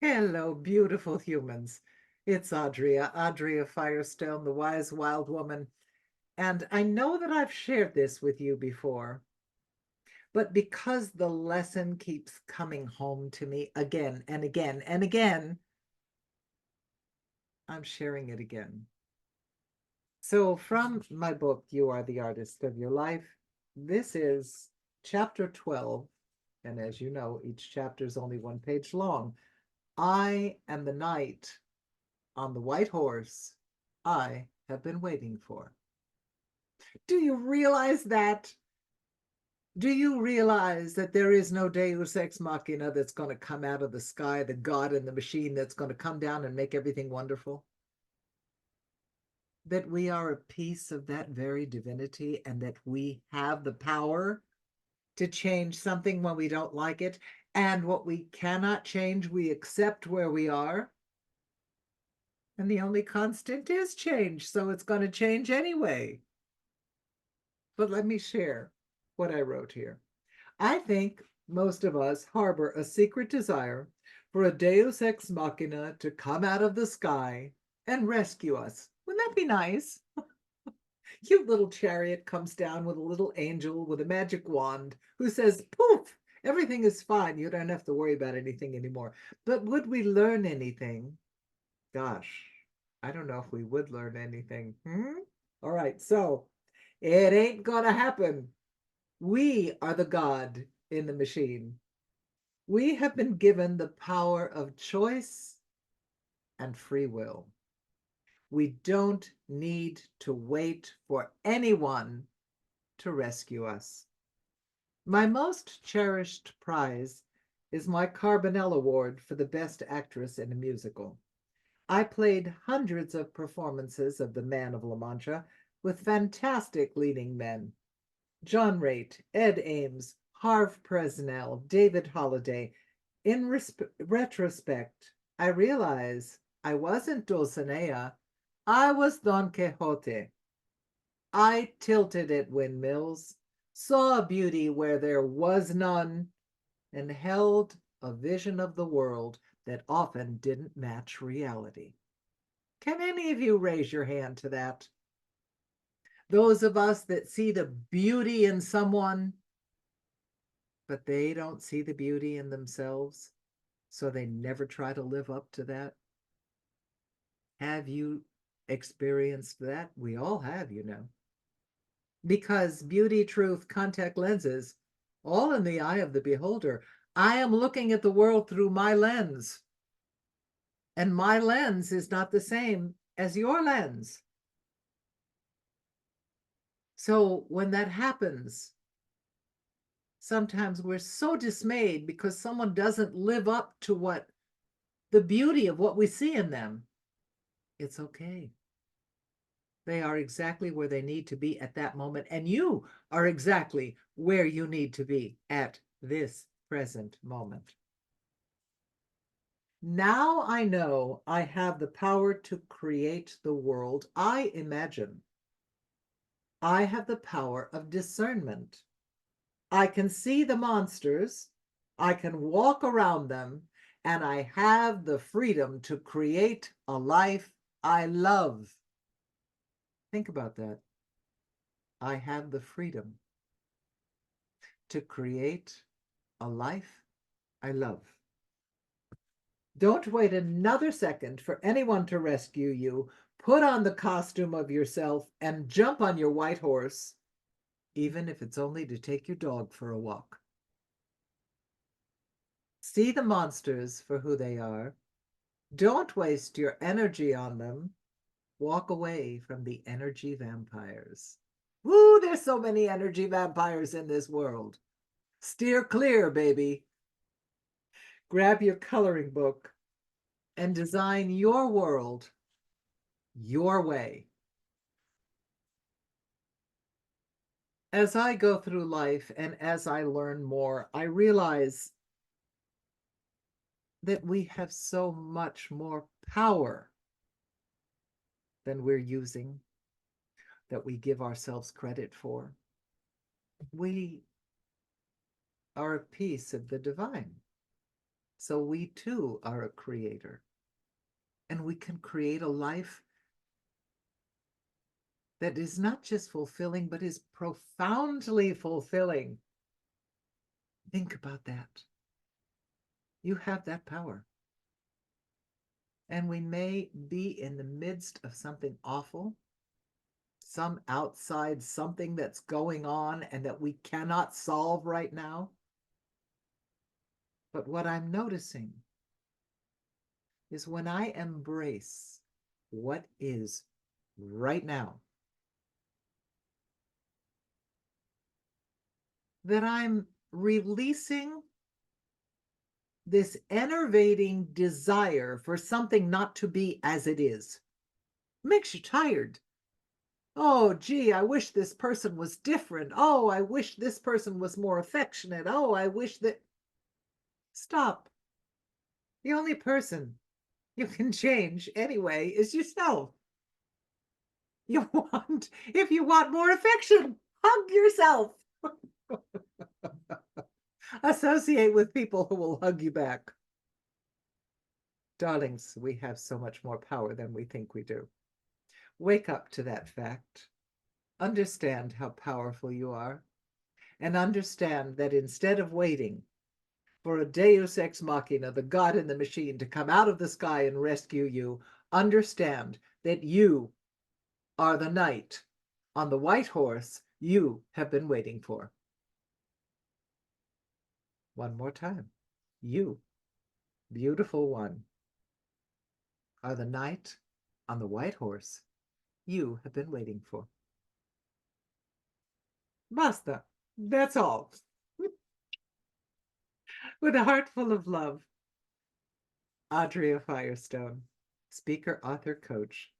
Hello, beautiful humans. It's Adria Firestone, the wise wild woman. And I know that I've shared this with you before, but because the lesson keeps coming home to me again and again and again, I'm sharing it again. So, from my book, You Are the Artist of Your Life, this is chapter 12. And as you know, each chapter is only one page long. I am the knight on the white horse I have been waiting for. Do you realize that? Do you realize that there is no Deus ex machina that's going to come out of the sky, the God in the machine that's going to come down and make everything wonderful? That we are a piece of that very divinity and that we have the power to change something when we don't like it. And what we cannot change, we accept where we are. And the only constant is change. So it's going to change anyway. But let me share what I wrote here. I think most of us harbor a secret desire for a deus ex machina to come out of the sky and rescue us. Wouldn't that be nice? Cute little chariot comes down with a little angel with a magic wand who says, poof, everything is fine. You don't have to worry about anything anymore. But would we learn anything? Gosh, I don't know if we would learn anything. All right, so it ain't gonna happen. We are the God in the machine. We have been given the power of choice and free will. We don't need to wait for anyone to rescue us. My most cherished prize is my Carbonell Award for the Best Actress in a Musical. I played hundreds of performances of The Man of La Mancha with fantastic leading men. John Raitt, Ed Ames, Harve Presnell, David Holliday. In retrospect, I realize I wasn't Dulcinea, I was Don Quixote. I tilted at windmills, saw beauty where there was none, and held a vision of the world that often didn't match reality. Can any of you raise your hand to that? Those of us that see the beauty in someone but they don't see the beauty in themselves, so they never try to live up to that. Have you experienced that? We all have, you know. Because beauty, truth, contact lenses, all in the eye of the beholder. I am looking at the world through my lens, and my lens is not the same as your lens. So when that happens, sometimes we're so dismayed because someone doesn't live up to what the beauty of what we see in them. It's okay. They are exactly where they need to be at that moment, and you are exactly where you need to be at this present moment. Now I know I have the power to create the world I imagine. I have the power of discernment. I can see the monsters, I can walk around them, and I have the freedom to create a life I love. Think about that. I have the freedom to create a life I love. Don't wait another second for anyone to rescue you. Put on the costume of yourself and jump on your white horse, even if it's only to take your dog for a walk. See the monsters for who they are. Don't waste your energy on them. Walk away from the energy vampires. Woo, there's so many energy vampires in this world. Steer clear, baby. Grab your coloring book and design your world your way. As I go through life and as I learn more, I realize that we have so much more power than we're using, that we give ourselves credit for. We are a piece of the divine. So we too are a creator. And we can create a life that is not just fulfilling, but is profoundly fulfilling. Think about that. You have that power. And we may be in the midst of something awful, some outside something that's going on and that we cannot solve right now. But what I'm noticing is when I embrace what is right now, that I'm releasing this enervating desire for something not to be as it is. It makes you tired. Oh, gee, I wish this person was different. Oh, I wish this person was more affectionate. Oh, I wish that. Stop. The only person you can change anyway is yourself. If you want more affection, hug yourself. Associate with people who will hug you back. Darlings, we have so much more power than we think we do. Wake up to that fact. Understand how powerful you are, and understand that instead of waiting for a deus ex machina, the God in the machine, to come out of the sky and rescue you, understand that you are the knight on the white horse you have been waiting for. One more time. You, beautiful one, are the knight on the white horse you have been waiting for. Basta. That's all. With a heart full of love, Adria Firestone, speaker, author, coach,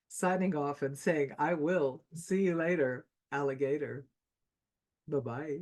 signing off and saying, I will see you later, alligator. Bye-bye.